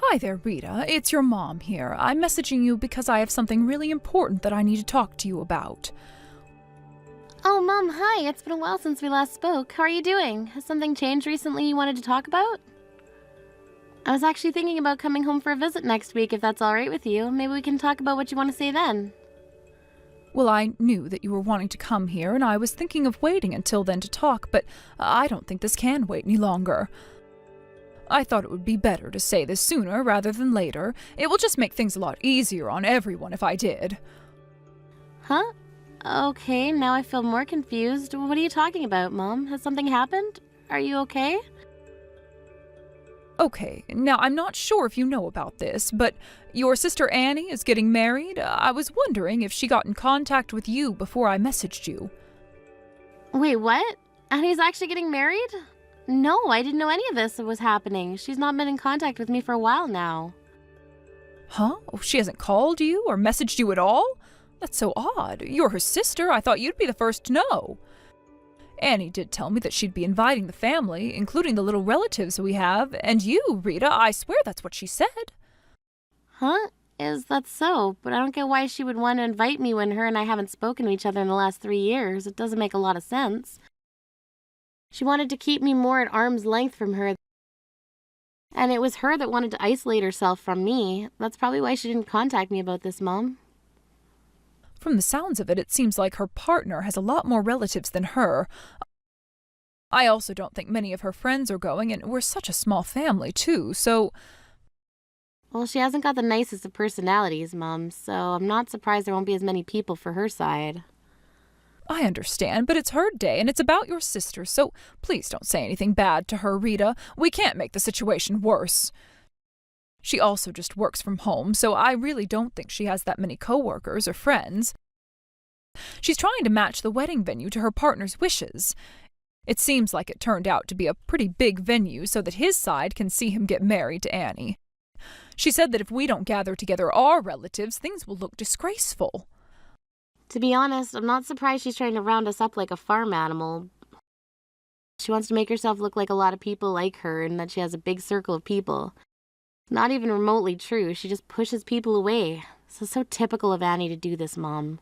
Hi there, Rita. It's your mom here. I'm messaging you because I have something really important that I need to talk to you about. Oh, Mom, hi. It's been a while since we last spoke. How are you doing? Has something changed recently you wanted to talk about? I was actually thinking about coming home for a visit next week, if that's all right with you. Maybe we can talk about what you want to say then. Well, I knew that you were wanting to come here, and I was thinking of waiting until then to talk, but I don't think this can wait any longer. I thought it would be better to say this sooner rather than later. It will just make things a lot easier on everyone if I did. Huh? Okay, now I feel more confused. What are you talking about, Mom? Has something happened? Are you okay? Okay, now I'm not sure if you know about this, but your sister Annie is getting married. I was wondering if she got in contact with you before I messaged you. Wait, what? Annie's actually getting married? No, I didn't know any of this was happening. She's not been in contact with me for a while now. Huh? She hasn't called you or messaged you at all? That's so odd. You're her sister. I thought you'd be the first to know. Annie did tell me that she'd be inviting the family, including the little relatives we have, and you, Rita. I swear that's what she said. Huh? Is that so? But I don't get why she would want to invite me when her and I haven't spoken to each other in the last 3 years. It doesn't make a lot of sense. She wanted to keep me more at arm's length from her. And it was her that wanted to isolate herself from me. That's probably why she didn't contact me about this, Mom. From the sounds of it, it seems like her partner has a lot more relatives than her. I also don't think many of her friends are going, and we're such a small family, too, so... Well, she hasn't got the nicest of personalities, Mom, so I'm not surprised there won't be as many people for her side. I understand, but it's her day, and it's about your sister, so please don't say anything bad to her, Rita. We can't make the situation worse. She also just works from home, so I really don't think she has that many coworkers or friends. She's trying to match the wedding venue to her partner's wishes. It seems like it turned out to be a pretty big venue so that his side can see him get married to Annie. She said that if we don't gather together our relatives, things will look disgraceful. To be honest, I'm not surprised she's trying to round us up like a farm animal. She wants to make herself look like a lot of people like her and that she has a big circle of people. Not even remotely true. She just pushes people away. So typical of Annie to do this, Mom.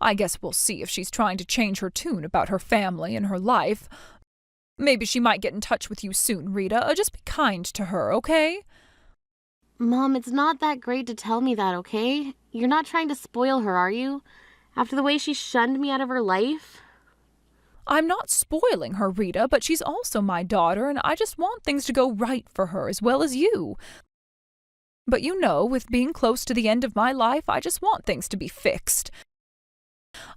I guess we'll see if she's trying to change her tune about her family and her life. Maybe she might get in touch with you soon, Rita. Just be kind to her, okay? Mom, it's not that great to tell me that, okay? You're not trying to spoil her, are you? After the way she shunned me out of her life? I'm not spoiling her, Rita, but she's also my daughter, and I just want things to go right for her as well as you. But you know, with being close to the end of my life, I just want things to be fixed.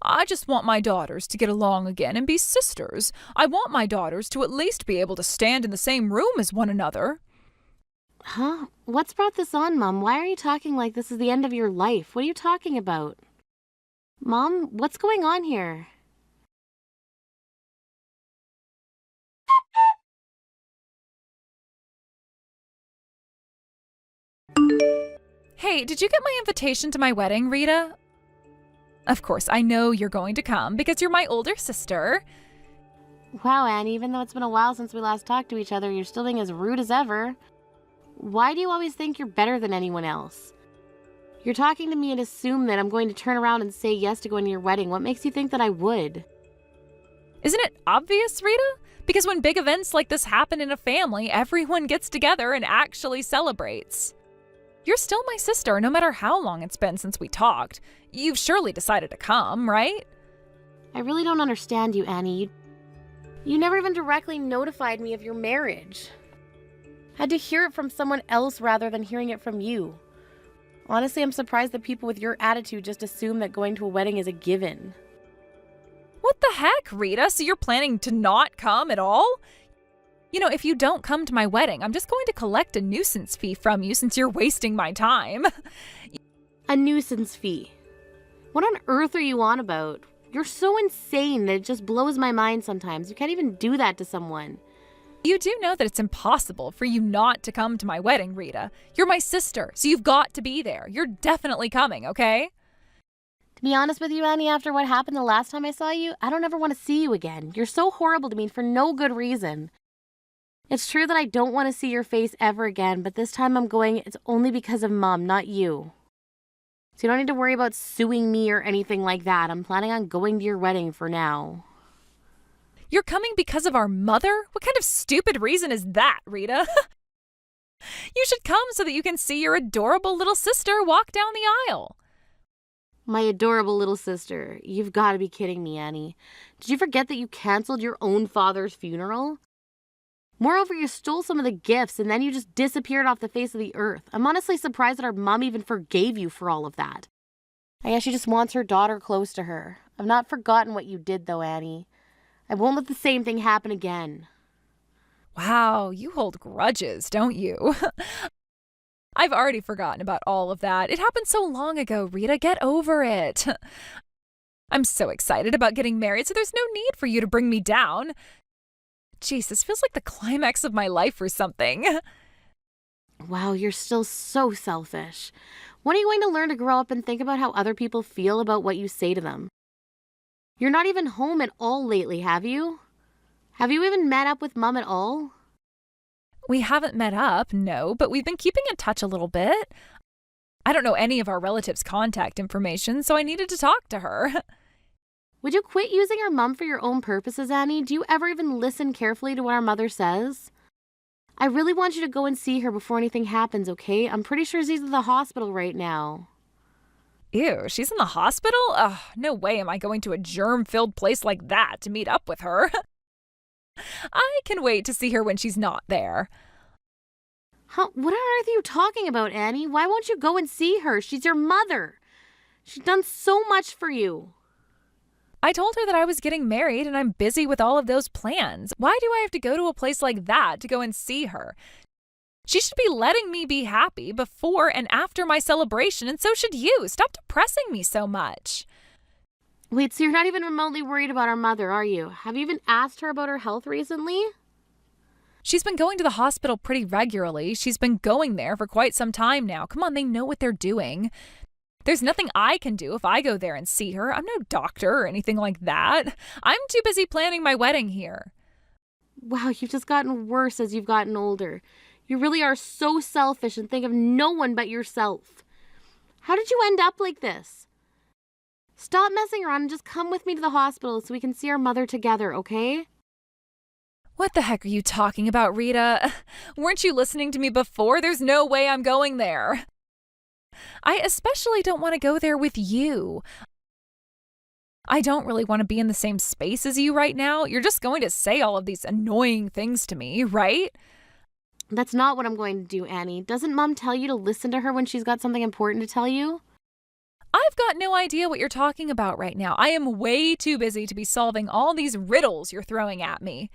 I just want my daughters to get along again and be sisters. I want my daughters to at least be able to stand in the same room as one another. Huh? What's brought this on, Mom? Why are you talking like this is the end of your life? What are you talking about? Mom, what's going on here? Hey, did you get my invitation to my wedding, Rita? Of course, I know you're going to come because you're my older sister. Wow, Annie, even though it's been a while since we last talked to each other, you're still being as rude as ever. Why do you always think you're better than anyone else? You're talking to me and assume that I'm going to turn around and say yes to going to your wedding. What makes you think that I would? Isn't it obvious, Rita? Because when big events like this happen in a family, everyone gets together and actually celebrates. You're still my sister, no matter how long it's been since we talked. You've surely decided to come, right? I really don't understand you, Annie. You never even directly notified me of your marriage. Had to hear it from someone else rather than hearing it from you. Honestly, I'm surprised that people with your attitude just assume that going to a wedding is a given. What the heck, Rita? So you're planning to not come at all? You know, if you don't come to my wedding, I'm just going to collect a nuisance fee from you since you're wasting my time. A nuisance fee? What on earth are you on about? You're so insane that it just blows my mind sometimes. You can't even do that to someone. You do know that it's impossible for you not to come to my wedding, Rita. You're my sister, so you've got to be there. You're definitely coming, okay? To be honest with you, Annie, after what happened the last time I saw you, I don't ever want to see you again. You're so horrible to me for no good reason. It's true that I don't want to see your face ever again, but this time I'm going, it's only because of Mom, not you. So you don't need to worry about suing me or anything like that. I'm planning on going to your wedding for now. You're coming because of our mother? What kind of stupid reason is that, Rita? You should come so that you can see your adorable little sister walk down the aisle. My adorable little sister. You've got to be kidding me, Annie. Did you forget that you canceled your own father's funeral? Moreover, you stole some of the gifts and then you just disappeared off the face of the earth. I'm honestly surprised that our mom even forgave you for all of that. I guess she just wants her daughter close to her. I've not forgotten what you did, though, Annie. I won't let the same thing happen again. Wow, you hold grudges, don't you? I've already forgotten about all of that. It happened so long ago, Rita. Get over it. I'm so excited about getting married, so there's no need for you to bring me down. Jeez, this feels like the climax of my life or something. Wow, you're still so selfish. When are you going to learn to grow up and think about how other people feel about what you say to them? You're not even home at all lately, have you? Have you even met up with Mom at all? We haven't met up, no, but we've been keeping in touch a little bit. I don't know any of our relatives' contact information, so I needed to talk to her. Would you quit using our mom for your own purposes, Annie? Do you ever even listen carefully to what our mother says? I really want you to go and see her before anything happens, okay? I'm pretty sure she's at the hospital right now. Ew, she's in the hospital? Ugh, no way am I going to a germ-filled place like that to meet up with her. I can wait to see her when she's not there. Huh? What on earth are you talking about, Annie? Why won't you go and see her? She's your mother. She's done so much for you. I told her that I was getting married and I'm busy with all of those plans. Why do I have to go to a place like that to go and see her? She should be letting me be happy before and after my celebration, and so should you. Stop depressing me so much. Wait, so you're not even remotely worried about our mother, are you? Have you even asked her about her health recently? She's been going to the hospital pretty regularly. She's been going there for quite some time now. Come on, they know what they're doing. There's nothing I can do if I go there and see her. I'm no doctor or anything like that. I'm too busy planning my wedding here. Wow, you've just gotten worse as you've gotten older. You really are so selfish and think of no one but yourself. How did you end up like this? Stop messing around and just come with me to the hospital so we can see our mother together, okay? What the heck are you talking about, Rita? Weren't you listening to me before? There's no way I'm going there. I especially don't want to go there with you. I don't really want to be in the same space as you right now. You're just going to say all of these annoying things to me, right? That's not what I'm going to do, Annie. Doesn't Mom tell you to listen to her when she's got something important to tell you? I've got no idea what you're talking about right now. I am way too busy to be solving all these riddles you're throwing at me.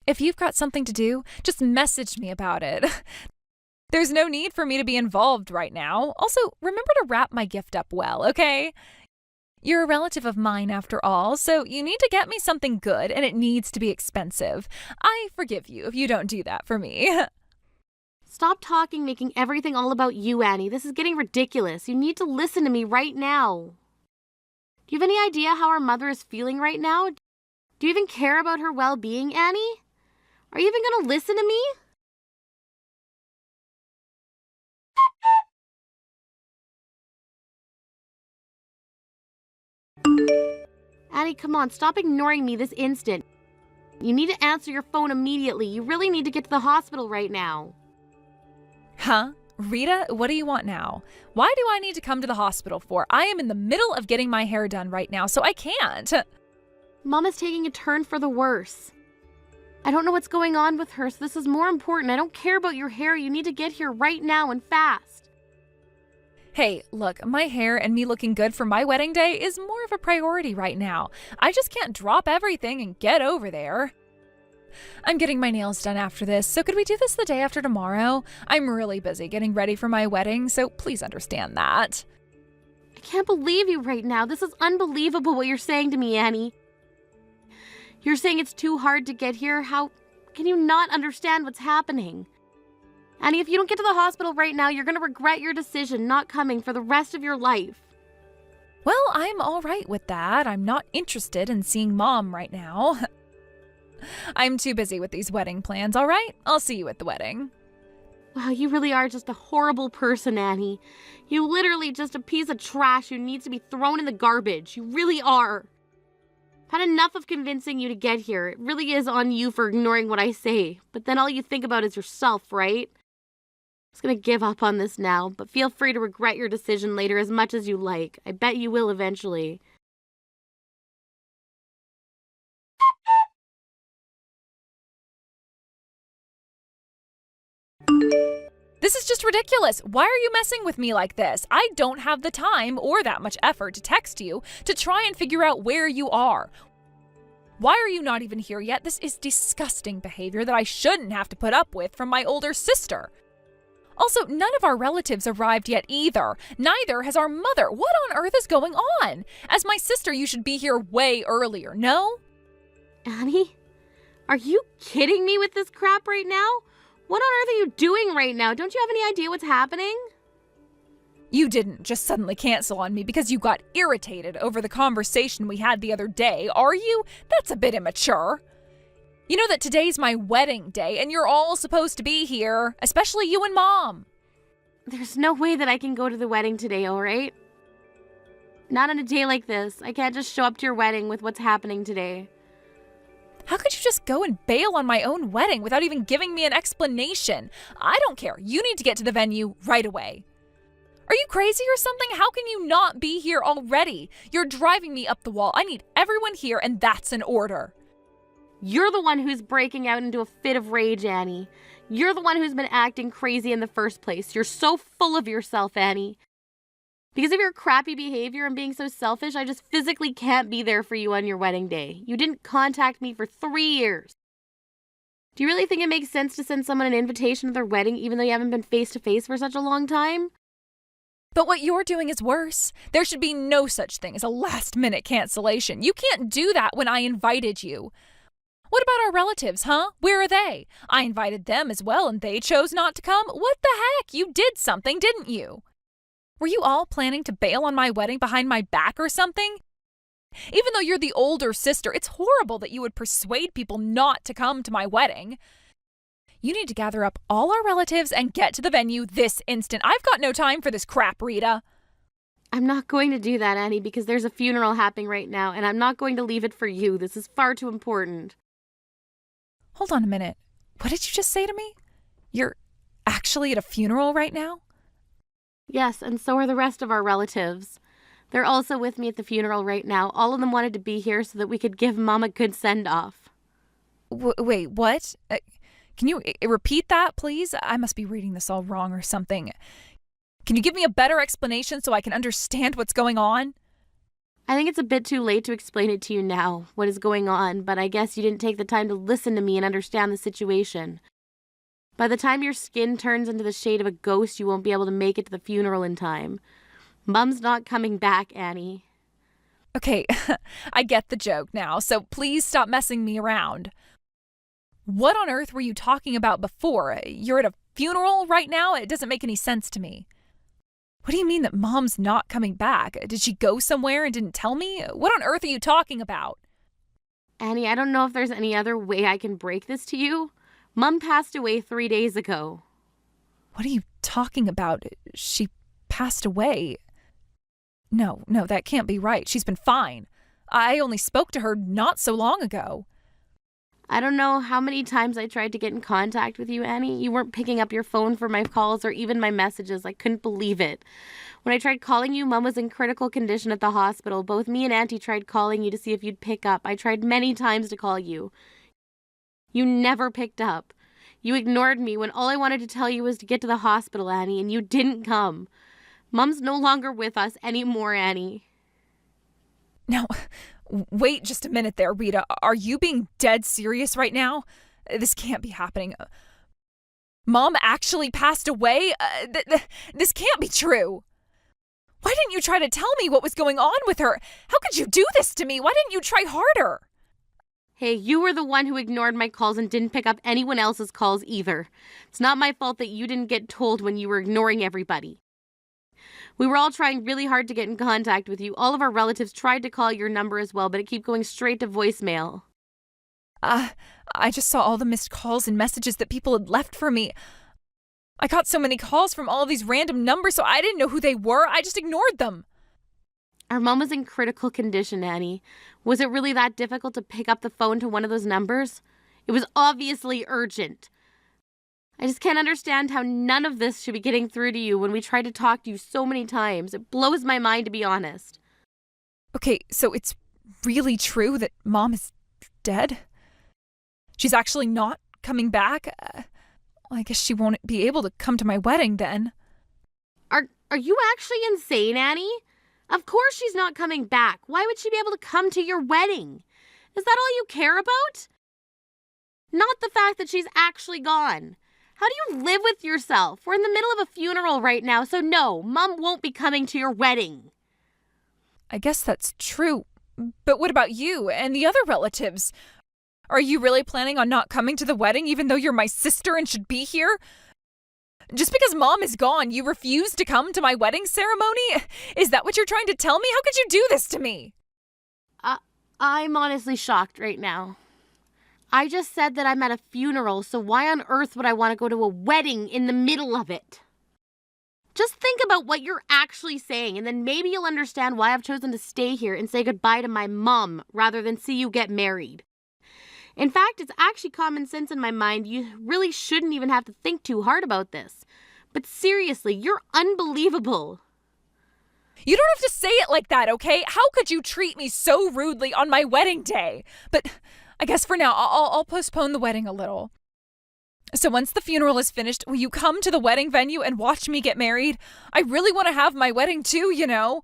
If you've got something to do, just message me about it. There's no need for me to be involved right now. Also, remember to wrap my gift up well, okay? You're a relative of mine after all, so you need to get me something good and it needs to be expensive. I forgive you if you don't do that for me. Stop talking, making everything all about you, Annie. This is getting ridiculous. You need to listen to me right now. Do you have any idea how our mother is feeling right now? Do you even care about her well-being, Annie? Are you even going to listen to me? Annie, come on, stop ignoring me this instant. You need to answer your phone immediately. You really need to get to the hospital right now. Huh? Rita, what do you want now? Why do I need to come to the hospital for? I am in the middle of getting my hair done right now, so I can't. Mom is taking a turn for the worse. I don't know what's going on with her, so this is more important. I don't care about your hair. You need to get here right now and fast. Hey, look, my hair and me looking good for my wedding day is more of a priority right now. I just can't drop everything and get over there. I'm getting my nails done after this, so could we do this the day after tomorrow? I'm really busy getting ready for my wedding, so please understand that. I can't believe you right now. This is unbelievable what you're saying to me, Annie. You're saying it's too hard to get here? How can you not understand what's happening? Annie, if you don't get to the hospital right now, you're going to regret your decision not coming for the rest of your life. Well, I'm all right with that. I'm not interested in seeing Mom right now. I'm too busy with these wedding plans, all right? I'll see you at the wedding. Wow, you really are just a horrible person, Annie. You literally just a piece of trash who needs to be thrown in the garbage. You really are. I've had enough of convincing you to get here. It really is on you for ignoring what I say. But then all you think about is yourself, right? I'm just gonna give up on this now, but feel free to regret your decision later as much as you like. I bet you will eventually. This is just ridiculous. Why are you messing with me like this? I don't have the time or that much effort to text you to try and figure out where you are. Why are you not even here yet? This is disgusting behavior that I shouldn't have to put up with from my older sister. Also, none of our relatives arrived yet either. Neither has our mother. What on earth is going on? As my sister, you should be here way earlier, no? Annie? Are you kidding me with this crap right now? What on earth are you doing right now? Don't you have any idea what's happening? You didn't just suddenly cancel on me because you got irritated over the conversation we had the other day, are you? That's a bit immature. You know that today's my wedding day and you're all supposed to be here, especially you and Mom. There's no way that I can go to the wedding today, all right? Not on a day like this. I can't just show up to your wedding with what's happening today. How could you just go and bail on my own wedding without even giving me an explanation? I don't care. You need to get to the venue right away. Are you crazy or something? How can you not be here already? You're driving me up the wall. I need everyone here, and that's an order. You're the one who's breaking out into a fit of rage, Annie. You're the one who's been acting crazy in the first place. You're so full of yourself, Annie. Because of your crappy behavior and being so selfish, I just physically can't be there for you on your wedding day. You didn't contact me for 3 years. Do you really think it makes sense to send someone an invitation to their wedding even though you haven't been face-to-face for such a long time? But what you're doing is worse. There should be no such thing as a last-minute cancellation. You can't do that when I invited you. What about our relatives, huh? Where are they? I invited them as well and they chose not to come. What the heck? You did something, didn't you? Were you all planning to bail on my wedding behind my back or something? Even though you're the older sister, it's horrible that you would persuade people not to come to my wedding. You need to gather up all our relatives and get to the venue this instant. I've got no time for this crap, Rita. I'm not going to do that, Annie, because there's a funeral happening right now, and I'm not going to leave it for you. This is far too important. Hold on a minute. What did you just say to me? You're actually at a funeral right now? Yes, and so are the rest of our relatives. They're also with me at the funeral right now. All of them wanted to be here so that we could give Mom a good send-off. Wait, what? Can you repeat that, please? I must be reading this all wrong or something. Can you give me a better explanation so I can understand what's going on? I think it's a bit too late to explain it to you now, what is going on, but I guess you didn't take the time to listen to me and understand the situation. By the time your skin turns into the shade of a ghost, you won't be able to make it to the funeral in time. Mom's not coming back, Annie. Okay, I get the joke now, so please stop messing me around. What on earth were you talking about before? You're at a funeral right now? It doesn't make any sense to me. What do you mean that Mom's not coming back? Did she go somewhere and didn't tell me? What on earth are you talking about? Annie, I don't know if there's any other way I can break this to you. Mom passed away 3 days ago. What are you talking about? She passed away. No, that can't be right. She's been fine. I only spoke to her not so long ago. I don't know how many times I tried to get in contact with you, Annie. You weren't picking up your phone for my calls or even my messages. I couldn't believe it. When I tried calling you, Mom was in critical condition at the hospital. Both me and Auntie tried calling you to see if you'd pick up. I tried many times to call you. You never picked up. You ignored me when all I wanted to tell you was to get to the hospital, Annie, and you didn't come. Mom's no longer with us anymore, Annie. Now, wait just a minute there, Rita. Are you being dead serious right now? This can't be happening. Mom actually passed away? This can't be true. Why didn't you try to tell me what was going on with her? How could you do this to me? Why didn't you try harder? Hey, you were the one who ignored my calls and didn't pick up anyone else's calls either. It's not my fault that you didn't get told when you were ignoring everybody. We were all trying really hard to get in contact with you. All of our relatives tried to call your number as well, but it kept going straight to voicemail. I just saw all the missed calls and messages that people had left for me. I got so many calls from all of these random numbers, so I didn't know who they were. I just ignored them. Our mom was in critical condition, Annie. Was it really that difficult to pick up the phone to one of those numbers? It was obviously urgent. I just can't understand how none of this should be getting through to you when we tried to talk to you so many times. It blows my mind, to be honest. Okay, so it's really true that Mom is dead? She's actually not coming back? I guess she won't be able to come to my wedding then. Are you actually insane, Annie? Of course she's not coming back. Why would she be able to come to your wedding? Is that all you care about? Not the fact that she's actually gone. How do you live with yourself? We're in the middle of a funeral right now, so no, Mom won't be coming to your wedding. I guess that's true. But what about you and the other relatives? Are you really planning on not coming to the wedding even though you're my sister and should be here? Just because Mom is gone, you refuse to come to my wedding ceremony? Is that what you're trying to tell me? How could you do this to me? I'm honestly shocked right now. I just said that I'm at a funeral, so why on earth would I want to go to a wedding in the middle of it? Just think about what you're actually saying, and then maybe you'll understand why I've chosen to stay here and say goodbye to my mom rather than see you get married. In fact, it's actually common sense in my mind. You really shouldn't even have to think too hard about this. But seriously, you're unbelievable. You don't have to say it like that, okay? How could you treat me so rudely on my wedding day? But I guess for now, I'll postpone the wedding a little. So once the funeral is finished, will you come to the wedding venue and watch me get married? I really want to have my wedding too, you know.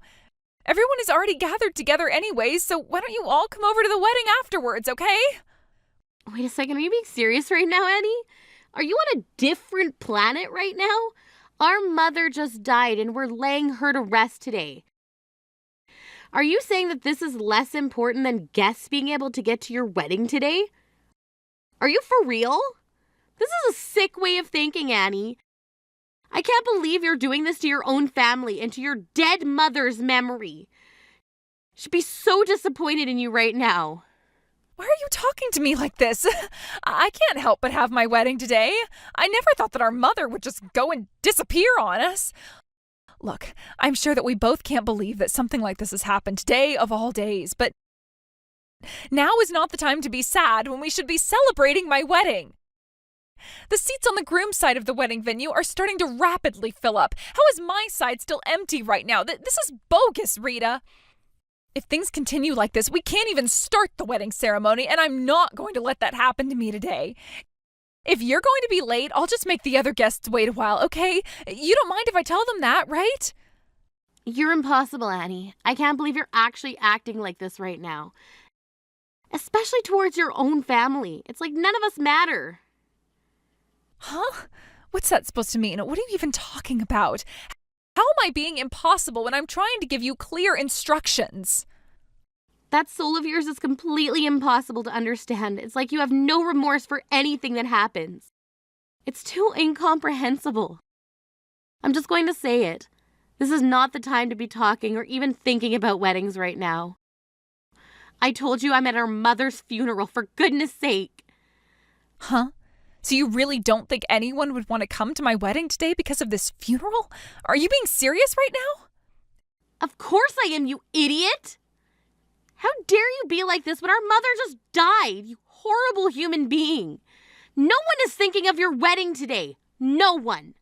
Everyone is already gathered together anyways, so why don't you all come over to the wedding afterwards, okay? Wait a second, are you being serious right now, Annie? Are you on a different planet right now? Our mother just died and we're laying her to rest today. Are you saying that this is less important than guests being able to get to your wedding today? Are you for real? This is a sick way of thinking, Annie. I can't believe you're doing this to your own family and to your dead mother's memory. She'd be so disappointed in you right now. Why are you talking to me like this? I can't help but have my wedding today. I never thought that our mother would just go and disappear on us. Look, I'm sure that we both can't believe that something like this has happened today of all days, but now is not the time to be sad when we should be celebrating my wedding. The seats on the groom's side of the wedding venue are starting to rapidly fill up. How is my side still empty right now? This is bogus, Rita. If things continue like this, we can't even start the wedding ceremony, and I'm not going to let that happen to me today. If you're going to be late, I'll just make the other guests wait a while, okay? You don't mind if I tell them that, right? You're impossible, Annie. I can't believe you're actually acting like this right now. Especially towards your own family. It's like none of us matter. Huh? What's that supposed to mean? What are you even talking about? How am I being impossible when I'm trying to give you clear instructions? That soul of yours is completely impossible to understand. It's like you have no remorse for anything that happens. It's too incomprehensible. I'm just going to say it. This is not the time to be talking or even thinking about weddings right now. I told you I'm at our mother's funeral, for goodness sake. Huh? So you really don't think anyone would want to come to my wedding today because of this funeral? Are you being serious right now? Of course I am, you idiot! How dare you be like this when our mother just died, you horrible human being! No one is thinking of your wedding today. No one.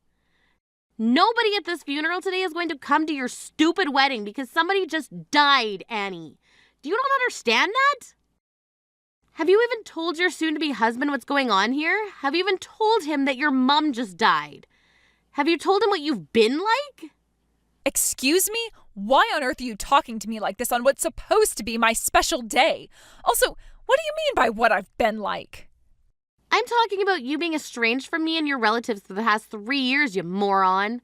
Nobody at this funeral today is going to come to your stupid wedding because somebody just died, Annie. Do you not understand that? Have you even told your soon-to-be husband what's going on here? Have you even told him that your mom just died? Have you told him what you've been like? Excuse me? Why on earth are you talking to me like this on what's supposed to be my special day? Also, what do you mean by what I've been like? I'm talking about you being estranged from me and your relatives for the past 3 years, you moron.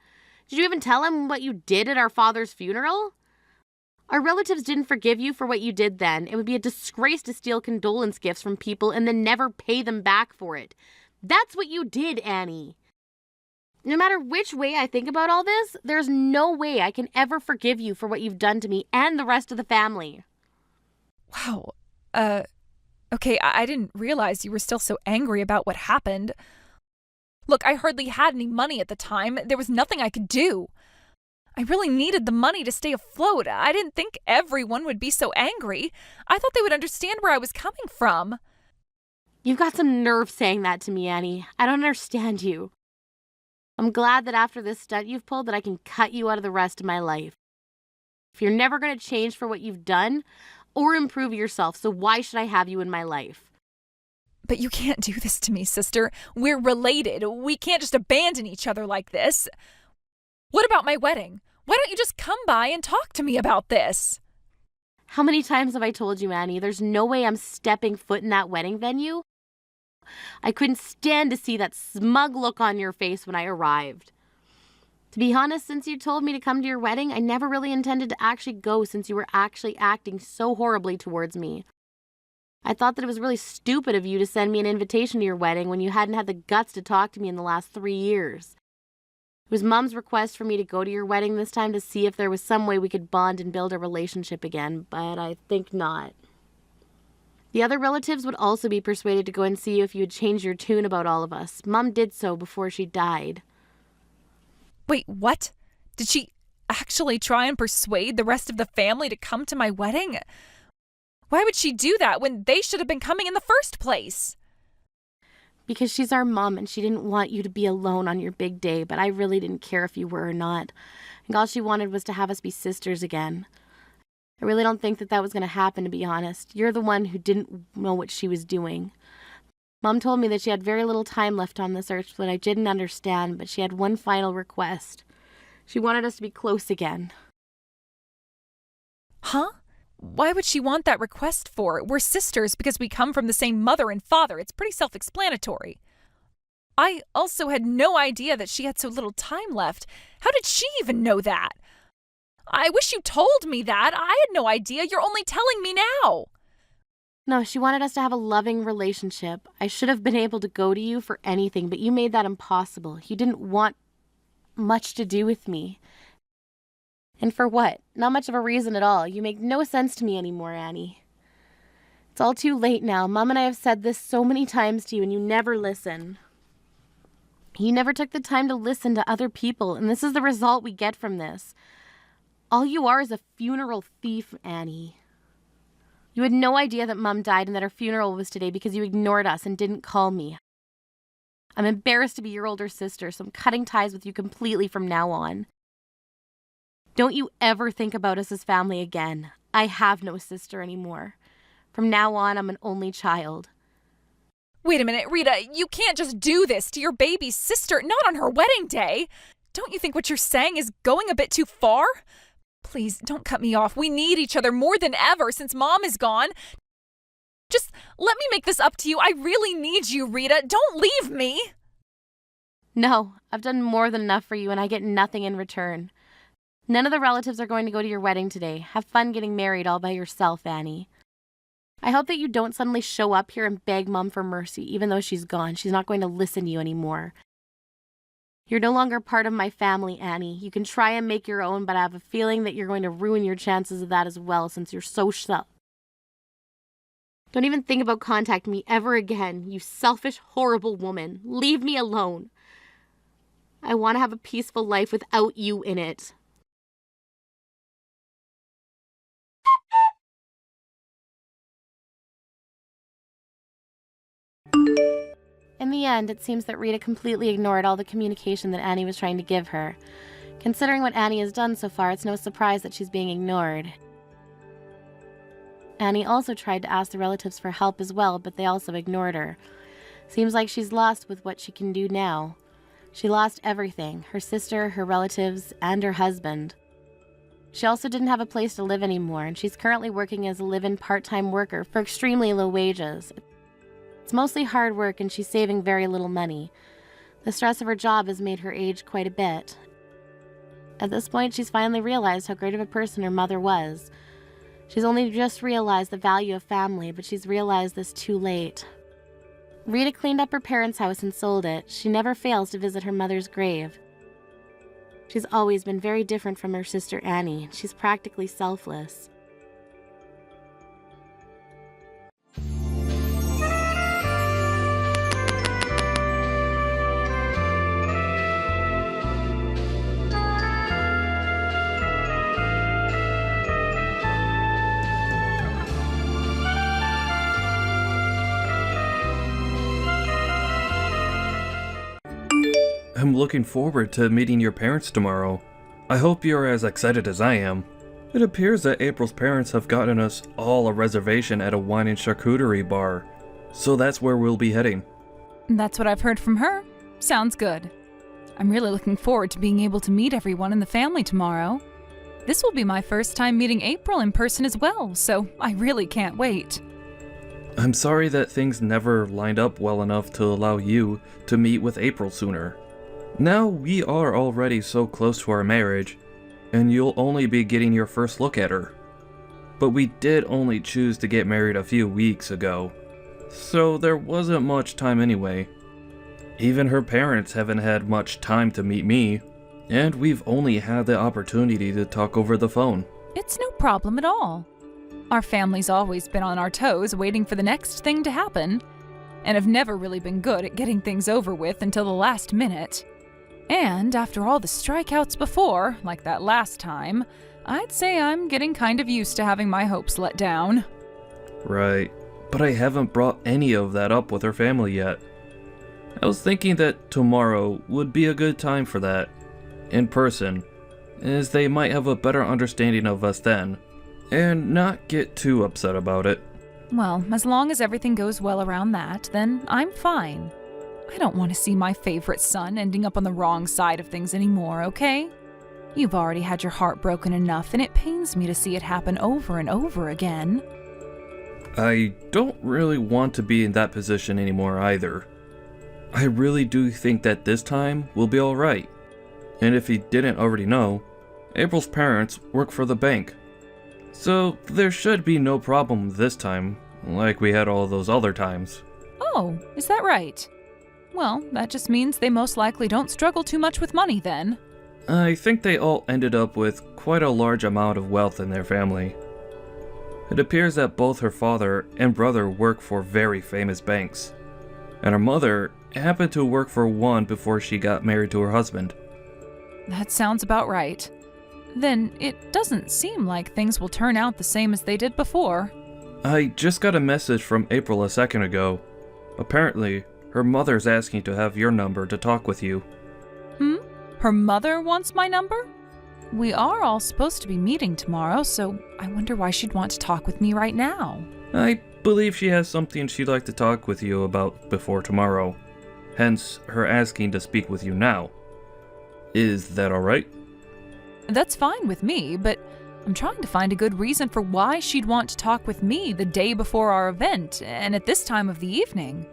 Did you even tell him what you did at our father's funeral? Our relatives didn't forgive you for what you did then. It would be a disgrace to steal condolence gifts from people and then never pay them back for it. That's what you did, Annie. No matter which way I think about all this, there's no way I can ever forgive you for what you've done to me and the rest of the family. Wow. Okay, I didn't realize you were still so angry about what happened. Look, I hardly had any money at the time. There was nothing I could do. I really needed the money to stay afloat. I didn't think everyone would be so angry. I thought they would understand where I was coming from. You've got some nerve saying that to me, Annie. I don't understand you. I'm glad that after this stunt you've pulled that I can cut you out of the rest of my life. If you're never going to change for what you've done or improve yourself, so why should I have you in my life? But you can't do this to me, sister. We're related. We can't just abandon each other like this. What about my wedding? Why don't you just come by and talk to me about this? How many times have I told you, Annie, there's no way I'm stepping foot in that wedding venue? I couldn't stand to see that smug look on your face when I arrived. To be honest, since you told me to come to your wedding, I never really intended to actually go since you were actually acting so horribly towards me. I thought that it was really stupid of you to send me an invitation to your wedding when you hadn't had the guts to talk to me in the last 3 years. It was Mom's request for me to go to your wedding this time to see if there was some way we could bond and build a relationship again, but I think not. The other relatives would also be persuaded to go and see if you had changed your tune about all of us. Mom did so before she died. Wait, what? Did she actually try and persuade the rest of the family to come to my wedding? Why would she do that when they should have been coming in the first place? Because she's our mom and she didn't want you to be alone on your big day, but I really didn't care if you were or not. And all she wanted was to have us be sisters again. I really don't think that that was going to happen, to be honest. You're the one who didn't know what she was doing. Mom told me that she had very little time left on this earth, but I didn't understand, but she had one final request. She wanted us to be close again. Huh? Why would she want that request for? We're sisters because we come from the same mother and father. It's pretty self-explanatory. I also had no idea that she had so little time left. How did she even know that? I wish you told me that. I had no idea. You're only telling me now. No, she wanted us to have a loving relationship. I should have been able to go to you for anything, but you made that impossible. You didn't want much to do with me. And for what? Not much of a reason at all. You make no sense to me anymore, Annie. It's all too late now. Mom and I have said this so many times to you, and you never listen. You never took the time to listen to other people, and this is the result we get from this. All you are is a funeral thief, Annie. You had no idea that Mom died and that her funeral was today because you ignored us and didn't call me. I'm embarrassed to be your older sister, so I'm cutting ties with you completely from now on. Don't you ever think about us as family again. I have no sister anymore. From now on, I'm an only child. Wait a minute, Rita, you can't just do this to your baby's sister, not on her wedding day. Don't you think what you're saying is going a bit too far? Please, don't cut me off. We need each other more than ever since Mom is gone. Just let me make this up to you. I really need you, Rita. Don't leave me. No, I've done more than enough for you and I get nothing in return. None of the relatives are going to go to your wedding today. Have fun getting married all by yourself, Annie. I hope that you don't suddenly show up here and beg Mom for mercy, even though she's gone. She's not going to listen to you anymore. You're no longer part of my family, Annie. You can try and make your own, but I have a feeling that you're going to ruin your chances of that as well since you're so Don't even think about contacting me ever again, you selfish, horrible woman. Leave me alone. I want to have a peaceful life without you in it. In the end, it seems that Rita completely ignored all the communication that Annie was trying to give her. Considering what Annie has done so far, it's no surprise that she's being ignored. Annie also tried to ask the relatives for help as well, but they also ignored her. Seems like she's lost with what she can do now. She lost everything, her sister, her relatives, and her husband. She also didn't have a place to live anymore, and she's currently working as a live-in part-time worker for extremely low wages. It's mostly hard work and she's saving very little money. The stress of her job has made her age quite a bit. At this point, she's finally realized how great of a person her mother was. She's only just realized the value of family, but she's realized this too late. Rita cleaned up her parents' house and sold it. She never fails to visit her mother's grave. She's always been very different from her sister Annie. She's practically selfless. I'm looking forward to meeting your parents tomorrow. I hope you're as excited as I am. It appears that April's parents have gotten us all a reservation at a wine and charcuterie bar, so that's where we'll be heading. That's what I've heard from her. Sounds good. I'm really looking forward to being able to meet everyone in the family tomorrow. This will be my first time meeting April in person as well, so I really can't wait. I'm sorry that things never lined up well enough to allow you to meet with April sooner. Now we are already so close to our marriage, and you'll only be getting your first look at her. But we did only choose to get married a few weeks ago, so there wasn't much time anyway. Even her parents haven't had much time to meet me, and we've only had the opportunity to talk over the phone. It's no problem at all. Our family's always been on our toes waiting for the next thing to happen, and have never really been good at getting things over with until the last minute. And after all the strikeouts before, like that last time, I'd say I'm getting kind of used to having my hopes let down. Right, but I haven't brought any of that up with her family yet. I was thinking that tomorrow would be a good time for that, in person, as they might have a better understanding of us then, and not get too upset about it. Well, as long as everything goes well around that, then I'm fine. I don't want to see my favorite son ending up on the wrong side of things anymore, okay? You've already had your heart broken enough, and it pains me to see it happen over and over again. I don't really want to be in that position anymore either. I really do think that this time will be alright. And if you didn't already know, April's parents work for the bank. So there should be no problem this time, like we had all those other times. Oh, is that right? Well, that just means they most likely don't struggle too much with money then. I think they all ended up with quite a large amount of wealth in their family. It appears that both her father and brother work for very famous banks, and her mother happened to work for one before she got married to her husband. That sounds about right. Then it doesn't seem like things will turn out the same as they did before. I just got a message from April a second ago. Apparently, her mother's asking to have your number to talk with you. Her mother wants my number? We are all supposed to be meeting tomorrow, so I wonder why she'd want to talk with me right now. I believe she has something she'd like to talk with you about before tomorrow. Hence, her asking to speak with you now. Is that alright? That's fine with me, but I'm trying to find a good reason for why she'd want to talk with me the day before our event, and at this time of the evening.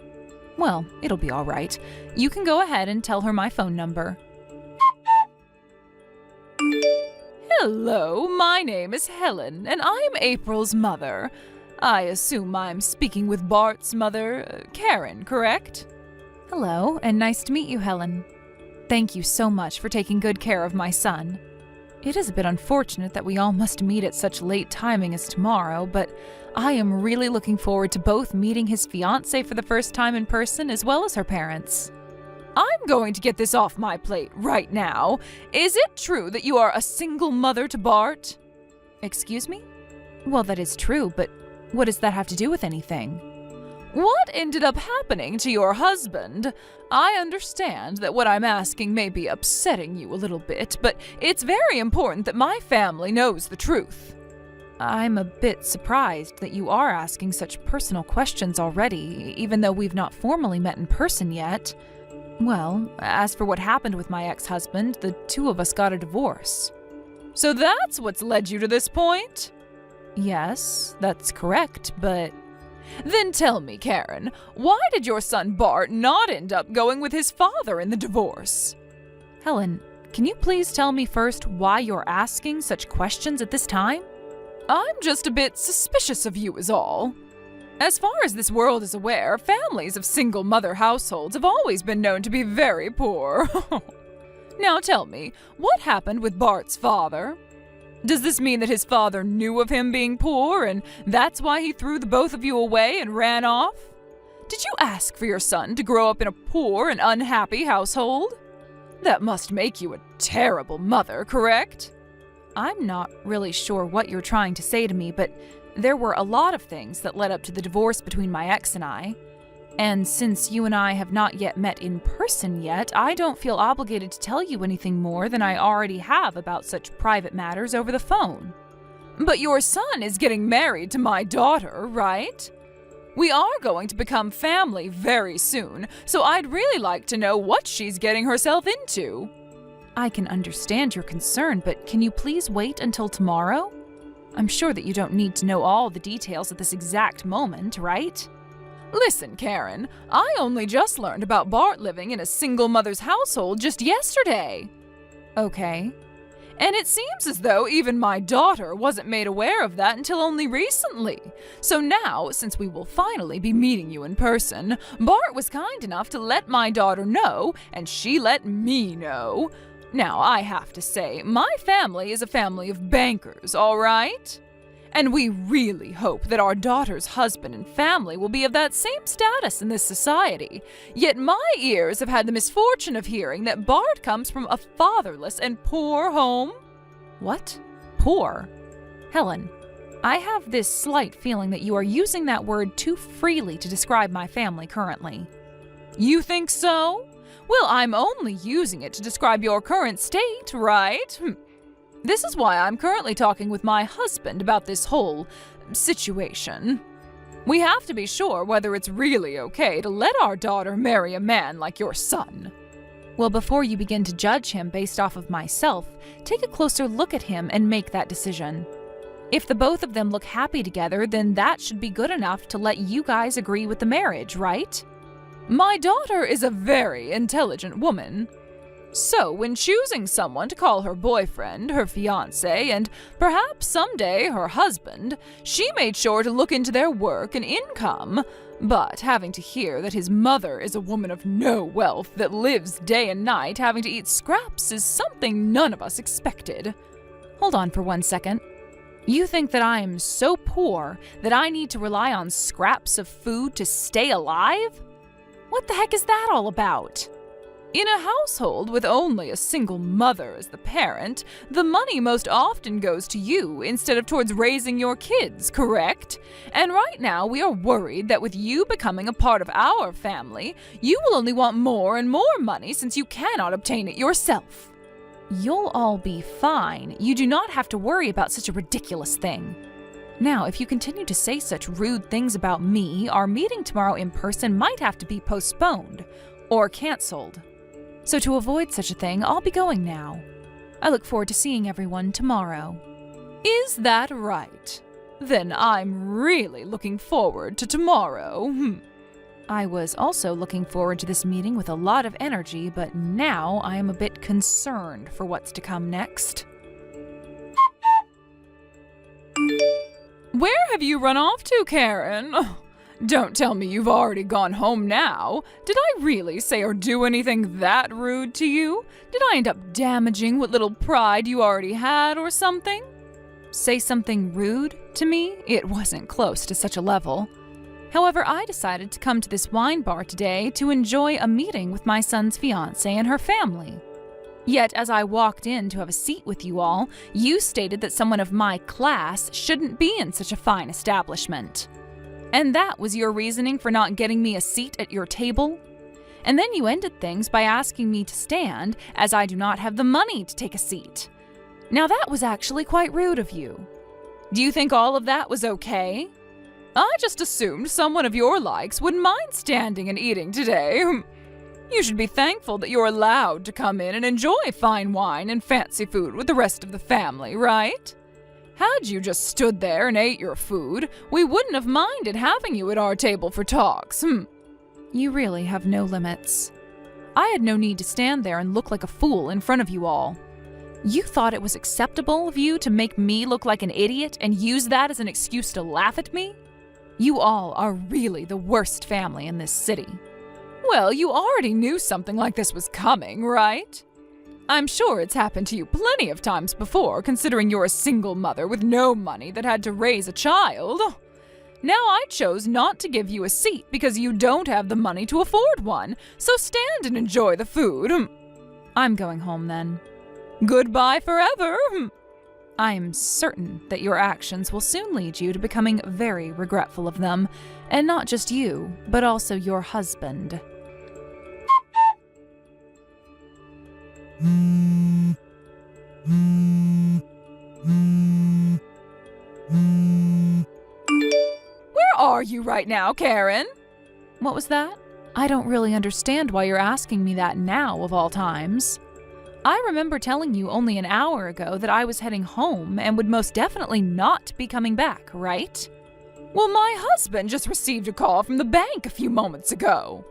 Well, it'll be all right. You can go ahead and tell her my phone number. Hello, my name is Helen, and I'm April's mother. I assume I'm speaking with Bart's mother, Karen, correct? Hello, and nice to meet you, Helen. Thank you so much for taking good care of my son. It is a bit unfortunate that we all must meet at such late timing as tomorrow, but I am really looking forward to both meeting his fiancée for the first time in person as well as her parents. I'm going to get this off my plate right now. Is it true that you are a single mother to Bart? Excuse me? Well, that is true, but what does that have to do with anything? What ended up happening to your husband? I understand that what I'm asking may be upsetting you a little bit, but it's very important that my family knows the truth. I'm a bit surprised that you are asking such personal questions already, even though we've not formally met in person yet. Well, as for what happened with my ex-husband, the two of us got a divorce. So that's what's led you to this point? Yes, that's correct, but... Then tell me, Karen, why did your son Bart not end up going with his father in the divorce? Helen, can you please tell me first why you're asking such questions at this time? I'm just a bit suspicious of you is all. As far as this world is aware, families of single mother households have always been known to be very poor. Now tell me, what happened with Bart's father? Does this mean that his father knew of him being poor, and that's why he threw the both of you away and ran off? Did you ask for your son to grow up in a poor and unhappy household? That must make you a terrible mother, correct? I'm not really sure what you're trying to say to me, but there were a lot of things that led up to the divorce between my ex and I. And since you and I have not yet met in person yet, I don't feel obligated to tell you anything more than I already have about such private matters over the phone. But your son is getting married to my daughter, right? We are going to become family very soon, so I'd really like to know what she's getting herself into. I can understand your concern, but can you please wait until tomorrow? I'm sure that you don't need to know all the details at this exact moment, right? Listen, Karen, I only just learned about Bart living in a single mother's household just yesterday. Okay. And it seems as though even my daughter wasn't made aware of that until only recently. So now, since we will finally be meeting you in person, Bart was kind enough to let my daughter know, and she let me know. Now, I have to say, my family is a family of bankers, all right? And we really hope that our daughter's husband and family will be of that same status in this society. Yet my ears have had the misfortune of hearing that Bart comes from a fatherless and poor home. What? Poor? Helen, I have this slight feeling that you are using that word too freely to describe my family currently. You think so? Well, I'm only using it to describe your current state, right? This is why I'm currently talking with my husband about this whole situation. We have to be sure whether it's really okay to let our daughter marry a man like your son. Well, before you begin to judge him based off of myself, take a closer look at him and make that decision. If the both of them look happy together, then that should be good enough to let you guys agree with the marriage, right? My daughter is a very intelligent woman. So, when choosing someone to call her boyfriend, her fiancé, and perhaps someday her husband, she made sure to look into their work and income. But having to hear that his mother is a woman of no wealth that lives day and night having to eat scraps is something none of us expected. Hold on for 1 second. You think that I am so poor that I need to rely on scraps of food to stay alive? What the heck is that all about? In a household with only a single mother as the parent, the money most often goes to you instead of towards raising your kids, correct? And right now we are worried that with you becoming a part of our family, you will only want more and more money since you cannot obtain it yourself. You'll all be fine. You do not have to worry about such a ridiculous thing. Now, if you continue to say such rude things about me, our meeting tomorrow in person might have to be postponed or canceled. So to avoid such a thing, I'll be going now. I look forward to seeing everyone tomorrow. Is that right? Then I'm really looking forward to tomorrow. I was also looking forward to this meeting with a lot of energy, but now I am a bit concerned for what's to come next. Where have you run off to, Karen? Don't tell me you've already gone home now. Did I really say or do anything that rude to you? Did I end up damaging what little pride you already had or something? Say something rude to me? It wasn't close to such a level. However, I decided to come to this wine bar today to enjoy a meeting with my son's fiancée and her family. Yet, as I walked in to have a seat with you all, you stated that someone of my class shouldn't be in such a fine establishment. And that was your reasoning for not getting me a seat at your table? And then you ended things by asking me to stand, as I do not have the money to take a seat. Now that was actually quite rude of you. Do you think all of that was okay? I just assumed someone of your likes wouldn't mind standing and eating today. You should be thankful that you're allowed to come in and enjoy fine wine and fancy food with the rest of the family, right? Had you just stood there and ate your food, we wouldn't have minded having you at our table for talks. You really have no limits. I had no need to stand there and look like a fool in front of you all. You thought it was acceptable of you to make me look like an idiot and use that as an excuse to laugh at me? You all are really the worst family in this city. Well, you already knew something like this was coming, right? I'm sure it's happened to you plenty of times before, considering you're a single mother with no money that had to raise a child. Now I chose not to give you a seat because you don't have the money to afford one, so stand and enjoy the food. I'm going home then. Goodbye forever. I'm certain that your actions will soon lead you to becoming very regretful of them, and not just you, but also your husband. Where are you right now, Karen? What was that? I don't really understand why you're asking me that now, of all times. I remember telling you only an hour ago that I was heading home and would most definitely not be coming back, right? Well, my husband just received a call from the bank a few moments ago.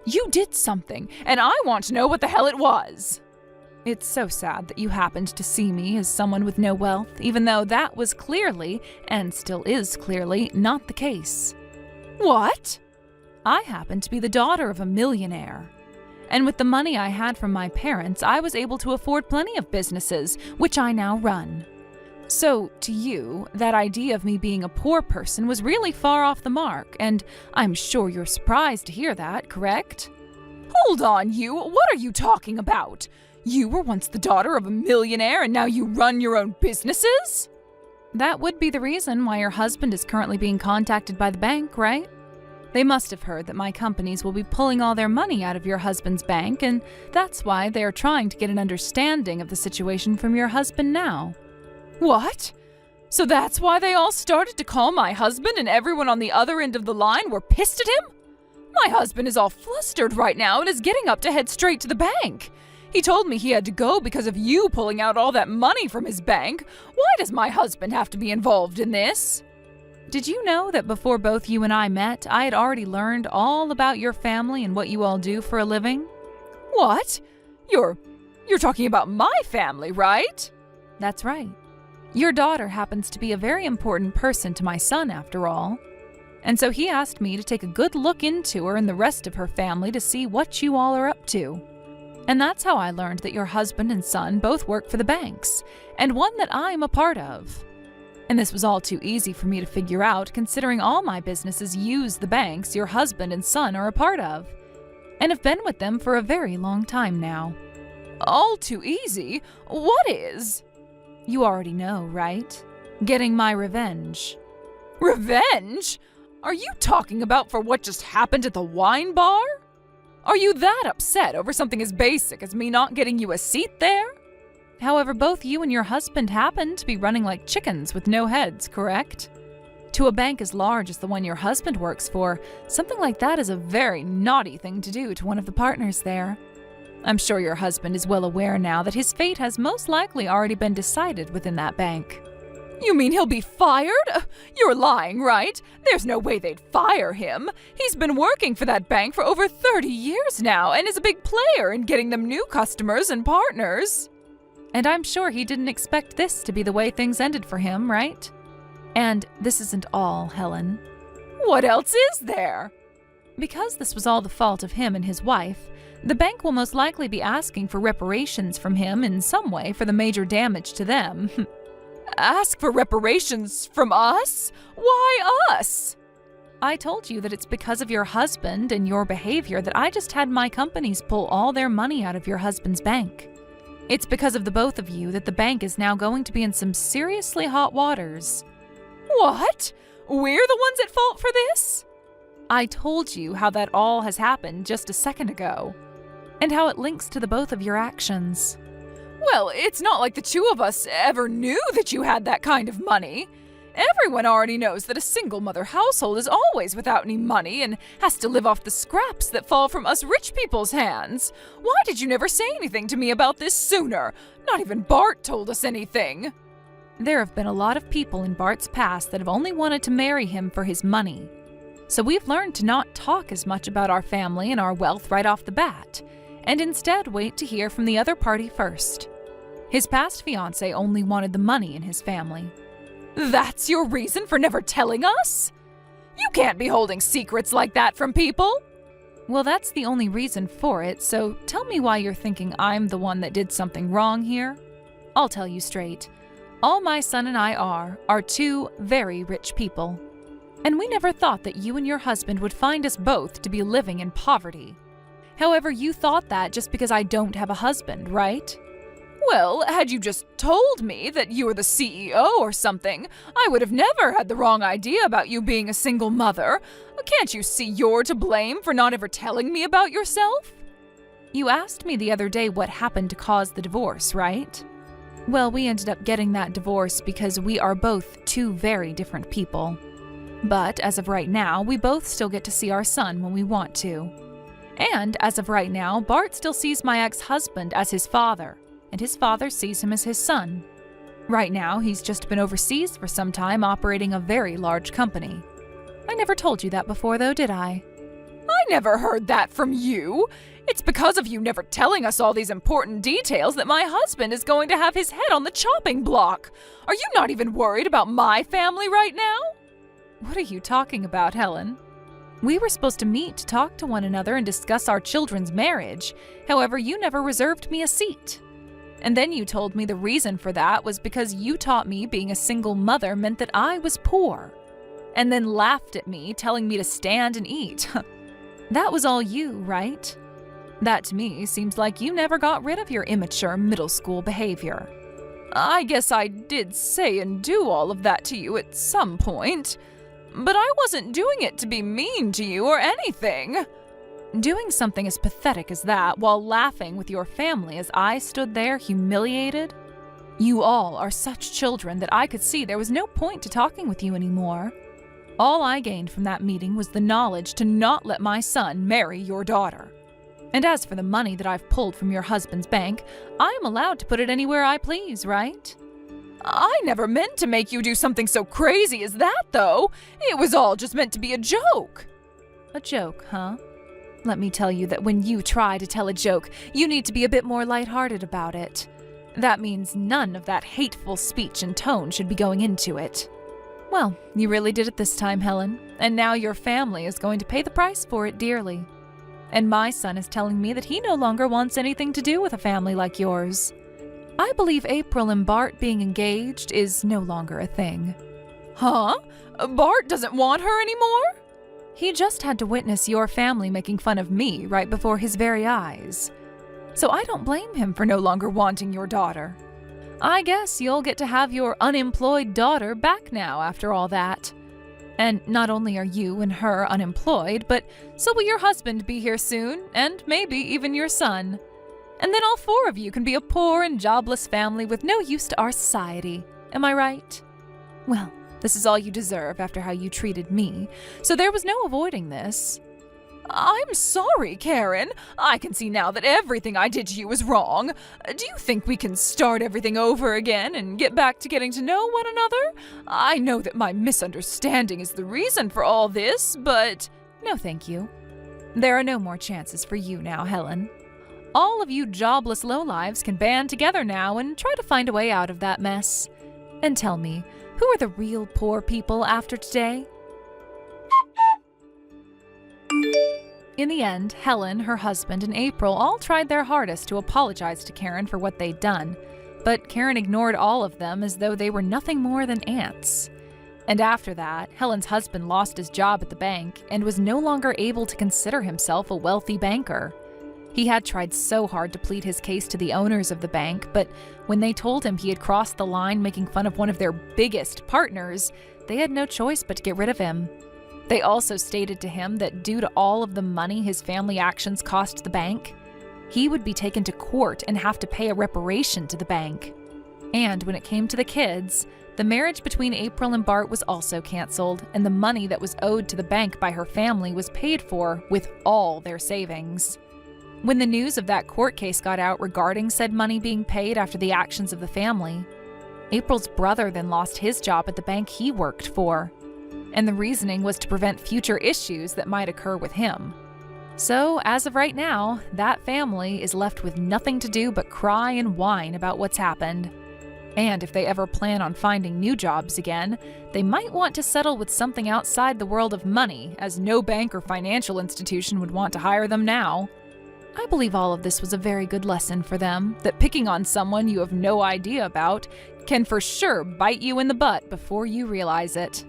You did something, and I want to know what the hell it was. It's so sad that you happened to see me as someone with no wealth, even though that was clearly, and still is clearly, not the case. What? I happen to be the daughter of a millionaire. And with the money I had from my parents, I was able to afford plenty of businesses, which I now run. So, to you, that idea of me being a poor person was really far off the mark, and I'm sure you're surprised to hear that, correct? Hold on, you! What are you talking about? You were once the daughter of a millionaire, and now you run your own businesses? That would be the reason why your husband is currently being contacted by the bank, right? They must have heard that my companies will be pulling all their money out of your husband's bank, and that's why they are trying to get an understanding of the situation from your husband now. What? So that's why they all started to call my husband and everyone on the other end of the line were pissed at him? My husband is all flustered right now and is getting up to head straight to the bank. He told me he had to go because of you pulling out all that money from his bank. Why does my husband have to be involved in this? Did you know that before both you and I met, I had already learned all about your family and what you all do for a living? What? You're talking about my family, right? That's right. Your daughter happens to be a very important person to my son, after all. And so he asked me to take a good look into her and the rest of her family to see what you all are up to. And that's how I learned that your husband and son both work for the banks, and one that I'm a part of. And this was all too easy for me to figure out, considering all my businesses use the banks your husband and son are a part of, and have been with them for a very long time now. All too easy? What is? You already know, right? Getting my revenge. Revenge? Are you talking about for what just happened at the wine bar? Are you that upset over something as basic as me not getting you a seat there? However, both you and your husband happen to be running like chickens with no heads, correct? To a bank as large as the one your husband works for, something like that is a very naughty thing to do to one of the partners there. I'm sure your husband is well aware now that his fate has most likely already been decided within that bank. You mean he'll be fired? You're lying, right? There's no way they'd fire him. He's been working for that bank for over 30 years now and is a big player in getting them new customers and partners. And I'm sure he didn't expect this to be the way things ended for him, right? And this isn't all, Helen. What else is there? Because this was all the fault of him and his wife, the bank will most likely be asking for reparations from him in some way for the major damage to them. Ask for reparations from us? Why us? I told you that it's because of your husband and your behavior that I just had my companies pull all their money out of your husband's bank. It's because of the both of you that the bank is now going to be in some seriously hot waters. What? We're the ones at fault for this? I told you how that all has happened just a second ago, and how it links to the both of your actions. Well, it's not like the two of us ever knew that you had that kind of money. Everyone already knows that a single mother household is always without any money and has to live off the scraps that fall from us rich people's hands. Why did you never say anything to me about this sooner? Not even Bart told us anything. There have been a lot of people in Bart's past that have only wanted to marry him for his money. So we've learned to not talk as much about our family and our wealth right off the bat, and instead wait to hear from the other party first. His past fiancé only wanted the money in his family. That's your reason for never telling us? You can't be holding secrets like that from people. Well, that's the only reason for it, so tell me why you're thinking I'm the one that did something wrong here. I'll tell you straight. All my son and I are two very rich people. And we never thought that you and your husband would find us both to be living in poverty. However, you thought that just because I don't have a husband, right? Well, had you just told me that you were the CEO or something, I would have never had the wrong idea about you being a single mother. Can't you see you're to blame for not ever telling me about yourself? You asked me the other day what happened to cause the divorce, right? Well, we ended up getting that divorce because we are both two very different people. But as of right now, we both still get to see our son when we want to. And as of right now, Bart still sees my ex-husband as his father, and his father sees him as his son. Right now, he's just been overseas for some time operating a very large company. I never told you that before, though, did I? I never heard that from you. It's because of you never telling us all these important details that my husband is going to have his head on the chopping block. Are you not even worried about my family right now? What are you talking about, Helen? We were supposed to meet to talk to one another and discuss our children's marriage. However, you never reserved me a seat. And then you told me the reason for that was because you taught me being a single mother meant that I was poor. And then laughed at me, telling me to stand and eat. That was all you, right? That to me seems like you never got rid of your immature middle school behavior. I guess I did say and do all of that to you at some point. But I wasn't doing it to be mean to you or anything. Doing something as pathetic as that while laughing with your family as I stood there humiliated? You all are such children that I could see there was no point to talking with you anymore. All I gained from that meeting was the knowledge to not let my son marry your daughter. And as for the money that I've pulled from your husband's bank, I am allowed to put it anywhere I please, right? I never meant to make you do something so crazy as that, though. It was all just meant to be a joke. A joke, huh? Let me tell you that when you try to tell a joke, you need to be a bit more lighthearted about it. That means none of that hateful speech and tone should be going into it. Well, you really did it this time, Helen, and now your family is going to pay the price for it dearly. And my son is telling me that he no longer wants anything to do with a family like yours. I believe April and Bart being engaged is no longer a thing. Huh? Bart doesn't want her anymore? He just had to witness your family making fun of me right before his very eyes. So I don't blame him for no longer wanting your daughter. I guess you'll get to have your unemployed daughter back now after all that. And not only are you and her unemployed, but so will your husband be here soon, and maybe even your son. And then all four of you can be a poor and jobless family with no use to our society. Am I right? Well, this is all you deserve after how you treated me, so there was no avoiding this. I'm sorry, Karen. I can see now that everything I did to you was wrong. Do you think we can start everything over again and get back to getting to know one another? I know that my misunderstanding is the reason for all this, but... No, thank you. There are no more chances for you now, Helen. All of you jobless lowlives can band together now and try to find a way out of that mess. And tell me, who are the real poor people after today? In the end, Helen, her husband, and April all tried their hardest to apologize to Karen for what they'd done, but Karen ignored all of them as though they were nothing more than ants. And after that, Helen's husband lost his job at the bank and was no longer able to consider himself a wealthy banker. He had tried so hard to plead his case to the owners of the bank, but when they told him he had crossed the line making fun of one of their biggest partners, they had no choice but to get rid of him. They also stated to him that due to all of the money his family actions cost the bank, he would be taken to court and have to pay a reparation to the bank. And when it came to the kids, the marriage between April and Bart was also canceled, and the money that was owed to the bank by her family was paid for with all their savings. When the news of that court case got out regarding said money being paid after the actions of the family, April's brother then lost his job at the bank he worked for. And the reasoning was to prevent future issues that might occur with him. So, as of right now, that family is left with nothing to do but cry and whine about what's happened. And if they ever plan on finding new jobs again, they might want to settle with something outside the world of money, as no bank or financial institution would want to hire them now. I believe all of this was a very good lesson for them, that picking on someone you have no idea about can for sure bite you in the butt before you realize it.